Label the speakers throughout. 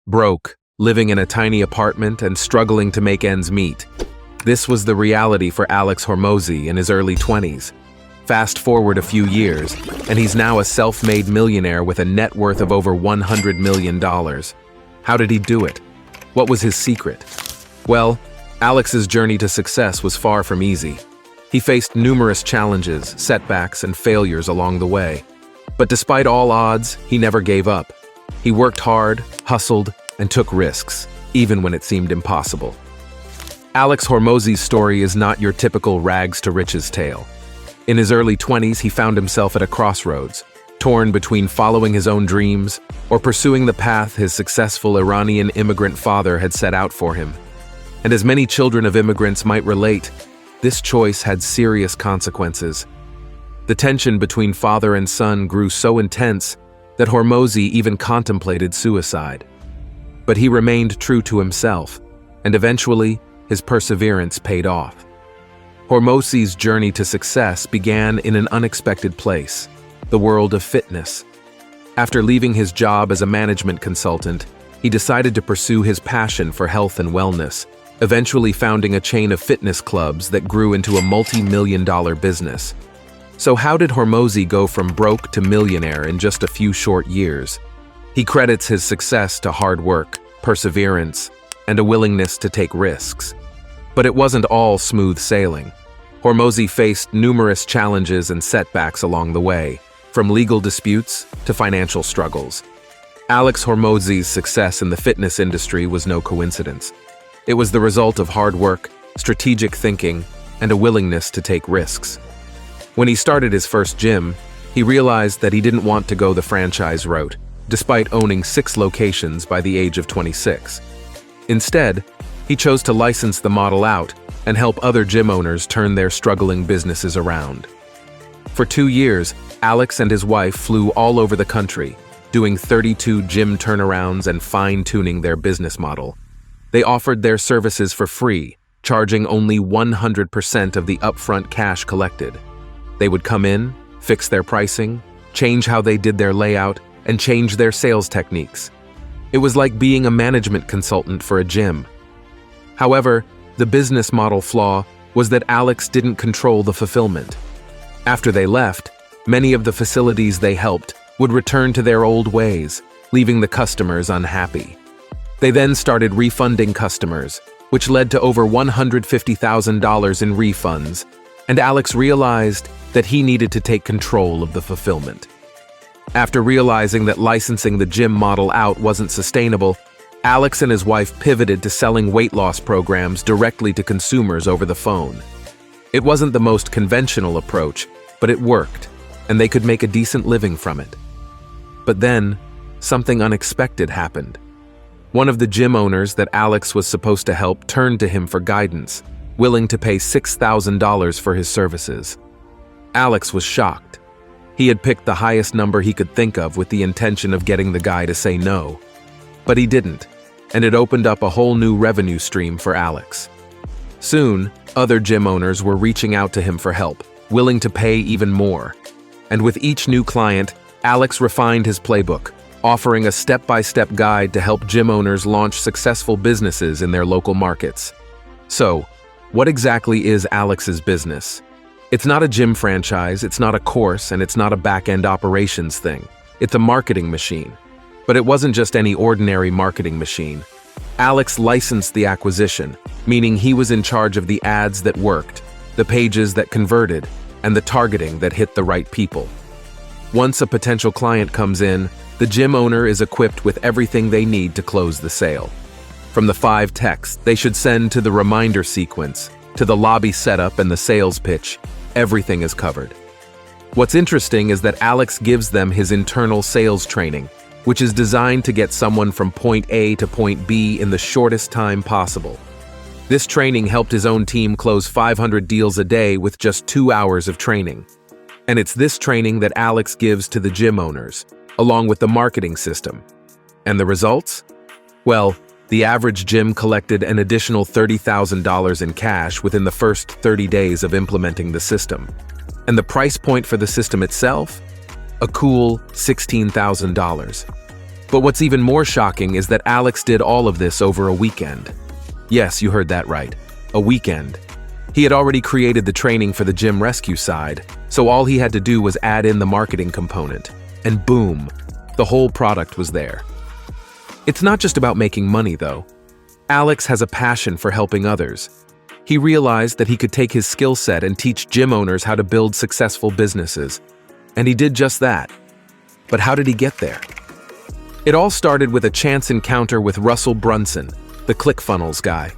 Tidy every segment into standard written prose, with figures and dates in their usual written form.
Speaker 1: broke, living in a tiny apartment and struggling to make ends meet. This was the reality for Alex Hormozi in his early 20s. Fast forward a few years, and he's now a self-made millionaire with a net worth of over $100 million. How did he do it? What was his secret? Well, Alex's journey to success was far from easy. He faced numerous challenges, setbacks, and failures along the way. But despite all odds, he never gave up. He worked hard, hustled, and took risks, even when it seemed impossible. Alex Hormozi's story is not your typical rags-to-riches tale. In his early 20s, he found himself at a crossroads, torn between following his own dreams or pursuing the path his successful Iranian immigrant father had set out for him. And as many children of immigrants might relate, this choice had serious consequences. The tension between father and son grew so intense that Hormozi even contemplated suicide. But he remained true to himself, and eventually, his perseverance paid off. Hormozi's journey to success began in an unexpected place, the world of fitness. After leaving his job as a management consultant, he decided to pursue his passion for health and wellness, eventually founding a chain of fitness clubs that grew into a multi-million-dollar business. So how did Hormozi go from broke to millionaire in just a few short years? He credits his success to hard work, perseverance, and a willingness to take risks. But it wasn't all smooth sailing. Hormozi faced numerous challenges and setbacks along the way, from legal disputes to financial struggles. Alex Hormozi's success in the fitness industry was no coincidence. It was the result of hard work, strategic thinking, and a willingness to take risks. When he started his first gym, he realized that he didn't want to go the franchise route, despite owning 6 locations by the age of 26. Instead, he chose to license the model out and help other gym owners turn their struggling businesses around. For 2 years, Alex and his wife flew all over the country, doing 32 gym turnarounds and fine-tuning their business model. They offered their services for free, charging only 100% of the upfront cash collected. They would come in, fix their pricing, change how they did their layout, and change their sales techniques. It was like being a management consultant for a gym. However, the business model flaw was that Alex didn't control the fulfillment. After they left, many of the facilities they helped would return to their old ways, leaving the customers unhappy. They then started refunding customers, which led to over $150,000 in refunds, and Alex realized that he needed to take control of the fulfillment. After realizing that licensing the gym model out wasn't sustainable, Alex and his wife pivoted to selling weight loss programs directly to consumers over the phone. It wasn't the most conventional approach, but it worked, and they could make a decent living from it. But then, something unexpected happened. One of the gym owners that Alex was supposed to help turned to him for guidance, willing to pay $6,000 for his services. Alex was shocked. He had picked the highest number he could think of with the intention of getting the guy to say no. But he didn't, and it opened up a whole new revenue stream for Alex. Soon, other gym owners were reaching out to him for help, willing to pay even more. And with each new client, Alex refined his playbook, offering a step-by-step guide to help gym owners launch successful businesses in their local markets. So, what exactly is Alex's business? It's not a gym franchise, it's not a course, and it's not a back-end operations thing. It's a marketing machine. But it wasn't just any ordinary marketing machine. Alex licensed the acquisition, meaning he was in charge of the ads that worked, the pages that converted, and the targeting that hit the right people. Once a potential client comes in, the gym owner is equipped with everything they need to close the sale. From the 5 texts they should send to the reminder sequence, to the lobby setup and the sales pitch, everything is covered. What's interesting is that Alex gives them his internal sales training, which is designed to get someone from point A to point B in the shortest time possible. This training helped his own team close 500 deals a day with just 2 hours of training. And it's this training that Alex gives to the gym owners, along with the marketing system. And the results? Well, the average gym collected an additional $30,000 in cash within the first 30 days of implementing the system. And the price point for the system itself? A cool $16,000. But what's even more shocking is that Alex did all of this over a weekend. Yes, you heard that right. A weekend. He had already created the training for the gym rescue side, so all he had to do was add in the marketing component. And boom, the whole product was there. It's not just about making money, though. Alex has a passion for helping others. He realized that he could take his skill set and teach gym owners how to build successful businesses. And he did just that. But how did he get there? It all started with a chance encounter with Russell Brunson, the ClickFunnels guy.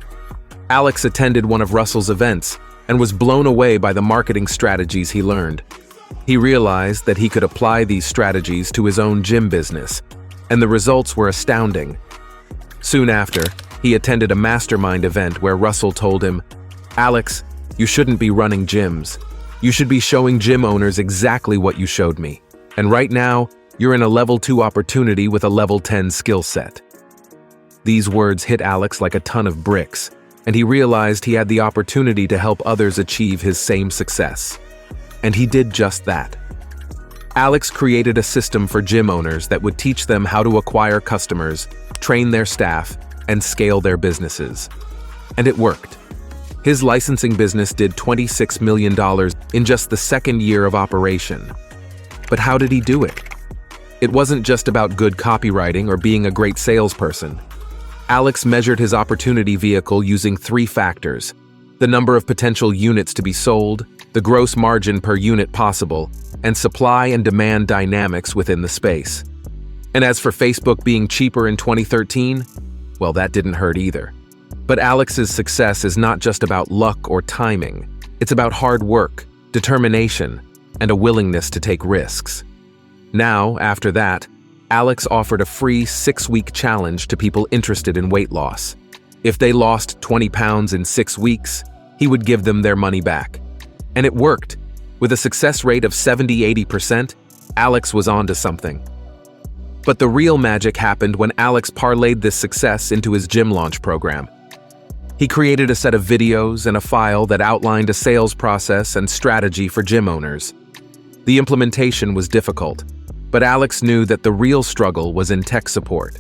Speaker 1: Alex attended one of Russell's events and was blown away by the marketing strategies he learned. He realized that he could apply these strategies to his own gym business, and the results were astounding. Soon after, he attended a mastermind event where Russell told him, "Alex, you shouldn't be running gyms. You should be showing gym owners exactly what you showed me. And right now, you're in a level 2 opportunity with a level 10 skill set." These words hit Alex like a ton of bricks, and he realized he had the opportunity to help others achieve his same success. And he did just that. Alex created a system for gym owners that would teach them how to acquire customers, train their staff, and scale their businesses. And it worked. His licensing business did $26 million in just the second year of operation. But how did he do it? It wasn't just about good copywriting or being a great salesperson. Alex measured his opportunity vehicle using 3 factors: the number of potential units to be sold, the gross margin per unit possible, and supply and demand dynamics within the space. And as for Facebook being cheaper in 2013, well, that didn't hurt either. But Alex's success is not just about luck or timing. It's about hard work, determination, and a willingness to take risks. Now, after that, Alex offered a free 6-week challenge to people interested in weight loss. If they lost 20 pounds in 6 weeks, he would give them their money back. And it worked. With a success rate of 70–80%, Alex was onto something. But the real magic happened when Alex parlayed this success into his gym launch program. He created a set of videos and a file that outlined a sales process and strategy for gym owners. The implementation was difficult, but Alex knew that the real struggle was in tech support.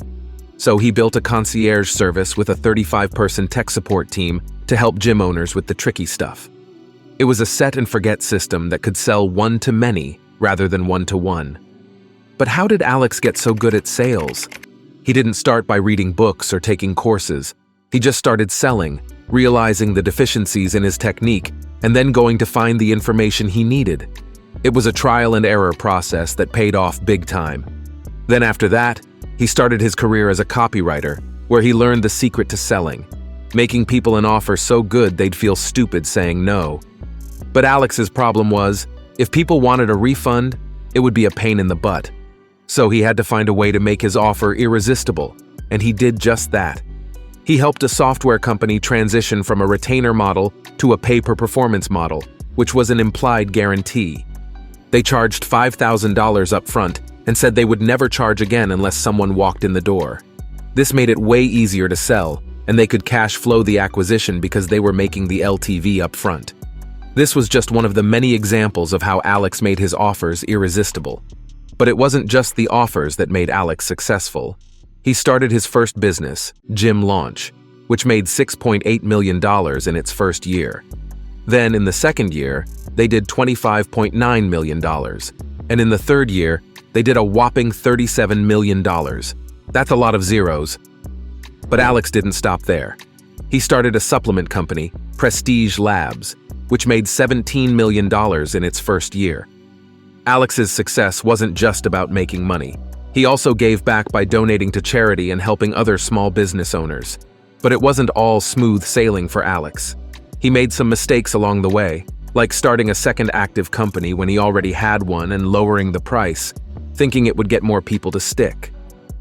Speaker 1: So he built a concierge service with a 35-person tech support team to help gym owners with the tricky stuff. It was a set-and-forget system that could sell one-to-many rather than one-to-one. But how did Alex get so good at sales? He didn't start by reading books or taking courses. He just started selling, realizing the deficiencies in his technique, and then going to find the information he needed. It was a trial-and-error process that paid off big time. Then after that, he started his career as a copywriter, where he learned the secret to selling, making people an offer so good they'd feel stupid saying no. But Alex's problem was, if people wanted a refund, it would be a pain in the butt. So he had to find a way to make his offer irresistible, and he did just that. He helped a software company transition from a retainer model to a pay-per-performance model, which was an implied guarantee. They charged $5,000 up front and said they would never charge again unless someone walked in the door. This made it way easier to sell, and they could cash flow the acquisition because they were making the LTV up front. This was just one of the many examples of how Alex made his offers irresistible. But it wasn't just the offers that made Alex successful. He started his first business, Gym Launch, which made $6.8 million in its first year. Then, in the second year, they did $25.9 million. And in the third year, they did a whopping $37 million. That's a lot of zeros. But Alex didn't stop there. He started a supplement company, Prestige Labs, which made $17 million in its first year. Alex's success wasn't just about making money. He also gave back by donating to charity and helping other small business owners. But it wasn't all smooth sailing for Alex. He made some mistakes along the way, like starting a second active company when he already had one and lowering the price, thinking it would get more people to stick.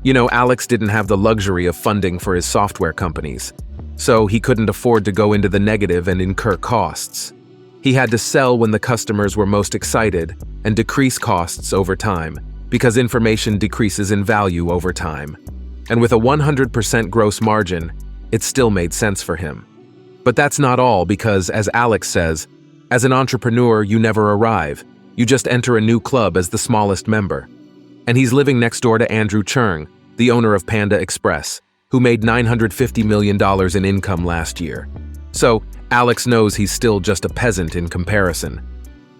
Speaker 1: You know, Alex didn't have the luxury of funding for his software companies, so he couldn't afford to go into the negative and incur costs. He had to sell when the customers were most excited and decrease costs over time, because information decreases in value over time. And with a 100% gross margin, it still made sense for him. But that's not all, because, as Alex says, as an entrepreneur, you never arrive. You just enter a new club as the smallest member. And he's living next door to Andrew Cheung, the owner of Panda Express, who made $950 million in income last year. So, Alex knows he's still just a peasant in comparison.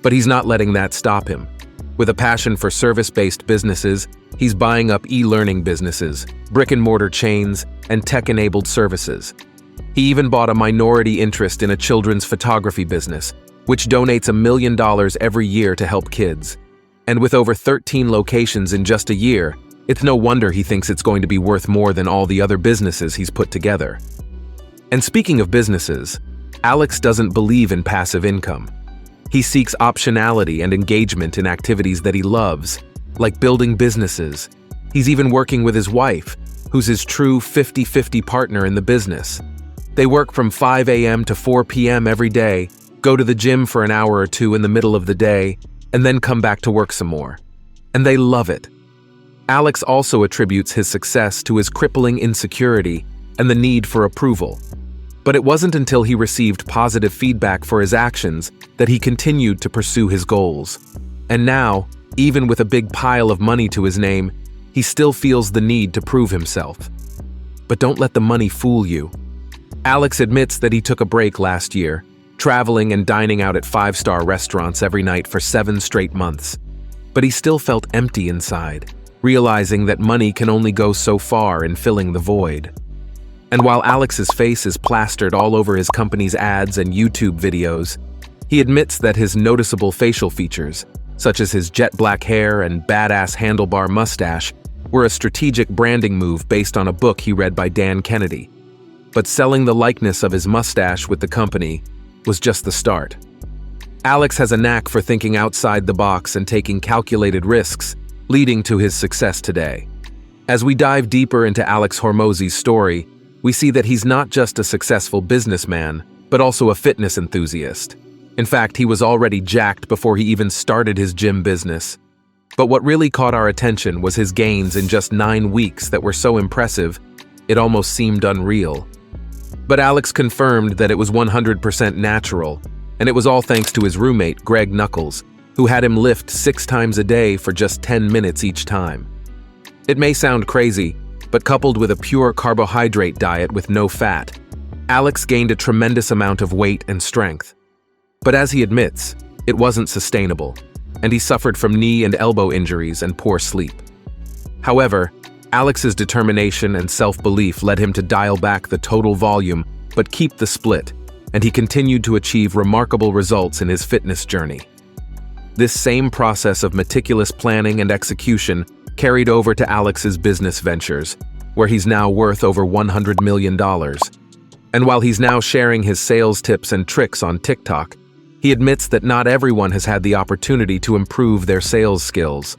Speaker 1: But he's not letting that stop him. With a passion for service-based businesses, he's buying up e-learning businesses, brick-and-mortar chains, and tech-enabled services. He even bought a minority interest in a children's photography business, which donates $1 million every year to help kids. And with over 13 locations in just a year, it's no wonder he thinks it's going to be worth more than all the other businesses he's put together. And speaking of businesses, Alex doesn't believe in passive income. He seeks optionality and engagement in activities that he loves, like building businesses. He's even working with his wife, who's his true 50-50 partner in the business. They work from 5 a.m. to 4 p.m. every day, go to the gym for an hour or two in the middle of the day, and then come back to work some more. And they love it. Alex also attributes his success to his crippling insecurity and the need for approval. But it wasn't until he received positive feedback for his actions that he continued to pursue his goals. And now, even with a big pile of money to his name, he still feels the need to prove himself. But don't let the money fool you. Alex admits that he took a break last year, traveling and dining out at 5-star restaurants every night for 7 straight months. But he still felt empty inside, realizing that money can only go so far in filling the void. And while Alex's face is plastered all over his company's ads and YouTube videos, he admits that his noticeable facial features, such as his jet black hair and badass handlebar mustache, were a strategic branding move based on a book he read by Dan Kennedy. But selling the likeness of his mustache with the company was just the start. Alex has a knack for thinking outside the box and taking calculated risks, leading to his success today. As we dive deeper into Alex Hormozi's story, we see that he's not just a successful businessman, but also a fitness enthusiast. In fact, he was already jacked before he even started his gym business. But what really caught our attention was his gains in just 9 weeks that were so impressive, it almost seemed unreal. But Alex confirmed that it was 100% natural, and it was all thanks to his roommate, Greg Nuckols, who had him lift 6 times a day for just 10 minutes each time. It may sound crazy, but coupled with a pure carbohydrate diet with no fat, Alex gained a tremendous amount of weight and strength. But as he admits, it wasn't sustainable, and he suffered from knee and elbow injuries and poor sleep. However, Alex's determination and self-belief led him to dial back the total volume but keep the split, and he continued to achieve remarkable results in his fitness journey. This same process of meticulous planning and execution carried over to Alex's business ventures, where he's now worth over $100 million. And while he's now sharing his sales tips and tricks on TikTok, he admits that not everyone has had the opportunity to improve their sales skills.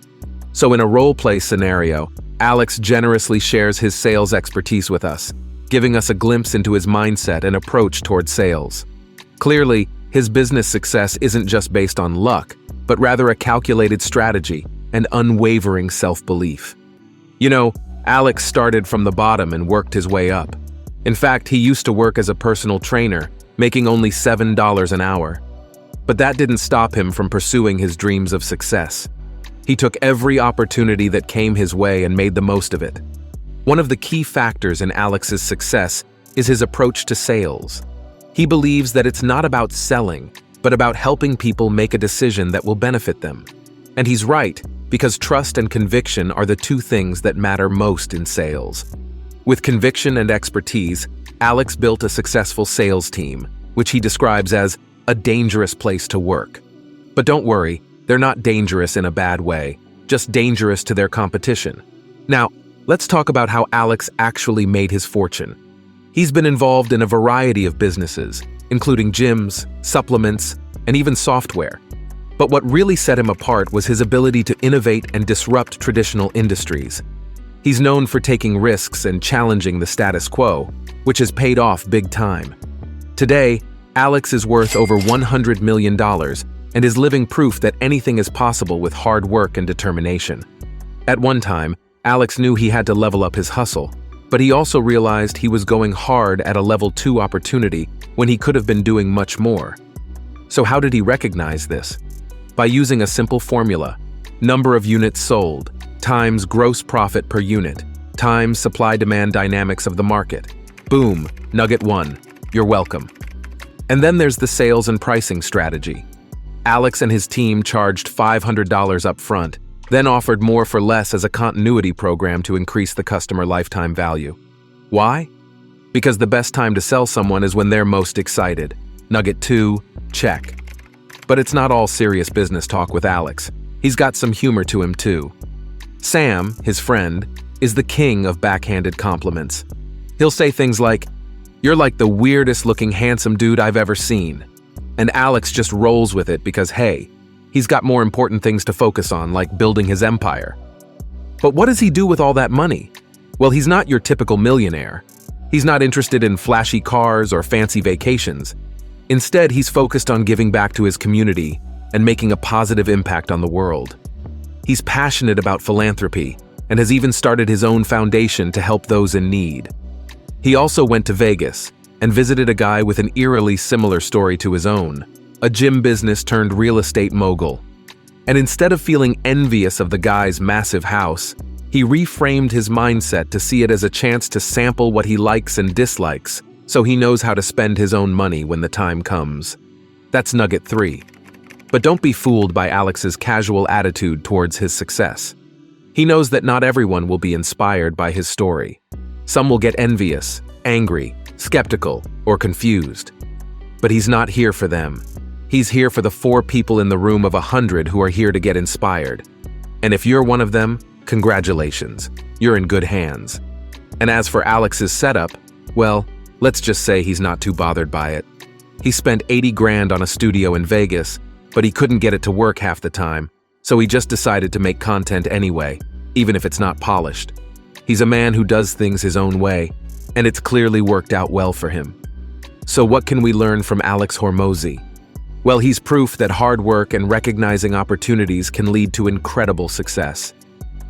Speaker 1: So in a role-play scenario, Alex generously shares his sales expertise with us, giving us a glimpse into his mindset and approach towards sales. Clearly, his business success isn't just based on luck, but rather a calculated strategy and unwavering self-belief. You know, Alex started from the bottom and worked his way up. In fact, he used to work as a personal trainer, making only $7 an hour. But that didn't stop him from pursuing his dreams of success. He took every opportunity that came his way and made the most of it. One of the key factors in Alex's success is his approach to sales. He believes that it's not about selling, but about helping people make a decision that will benefit them. And he's right, because trust and conviction are the 2 things that matter most in sales. With conviction and expertise, Alex built a successful sales team, which he describes as a dangerous place to work. But don't worry, they're not dangerous in a bad way, just dangerous to their competition. Now, let's talk about how Alex actually made his fortune. He's been involved in a variety of businesses, including gyms, supplements, and even software. But what really set him apart was his ability to innovate and disrupt traditional industries. He's known for taking risks and challenging the status quo, which has paid off big time. Today, Alex is worth over $100 million and is living proof that anything is possible with hard work and determination. At one time, Alex knew he had to level up his hustle, but he also realized he was going hard at a level 2 opportunity when he could have been doing much more. So how did he recognize this? By using a simple formula: number of units sold times gross profit per unit Time, supply-demand dynamics of the market. Boom, nugget 1. You're welcome. And then there's the sales and pricing strategy. Alex and his team charged $500 up front, then offered more for less as a continuity program to increase the customer lifetime value. Why? Because the best time to sell someone is when they're most excited. Nugget 2, check. But it's not all serious business talk with Alex. He's got some humor to him too. Sam, his friend, is the king of backhanded compliments. He'll say things like, "You're like the weirdest looking handsome dude I've ever seen." And Alex just rolls with it because, hey, he's got more important things to focus on, like building his empire. But what does he do with all that money? Well, he's not your typical millionaire. He's not interested in flashy cars or fancy vacations. Instead, he's focused on giving back to his community and making a positive impact on the world. He's passionate about philanthropy and has even started his own foundation to help those in need. He also went to Vegas and visited a guy with an eerily similar story to his own, a gym business turned real estate mogul. And instead of feeling envious of the guy's massive house, he reframed his mindset to see it as a chance to sample what he likes and dislikes, so he knows how to spend his own money when the time comes. That's nugget 3. But don't be fooled by Alex's casual attitude towards his success. He knows that not everyone will be inspired by his story. Some will get envious, angry, skeptical, or confused. But he's not here for them. He's here for the 4 people in the room of 100 who are here to get inspired. And if you're one of them, congratulations, you're in good hands. And as for Alex's setup, well, let's just say he's not too bothered by it. He spent 80 grand on a studio in Vegas, but he couldn't get it to work half the time, so he just decided to make content anyway, even if it's not polished. He's a man who does things his own way, and it's clearly worked out well for him. So what can we learn from Alex Hormozi? Well, he's proof that hard work and recognizing opportunities can lead to incredible success.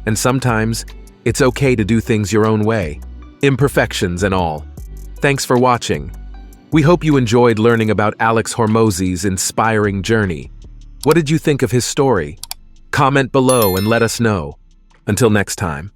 Speaker 1: And sometimes, it's okay to do things your own way, imperfections and all. Thanks for watching. We hope you enjoyed learning about Alex Hormozi's inspiring journey. What did you think of his story? Comment below and let us know. Until next time.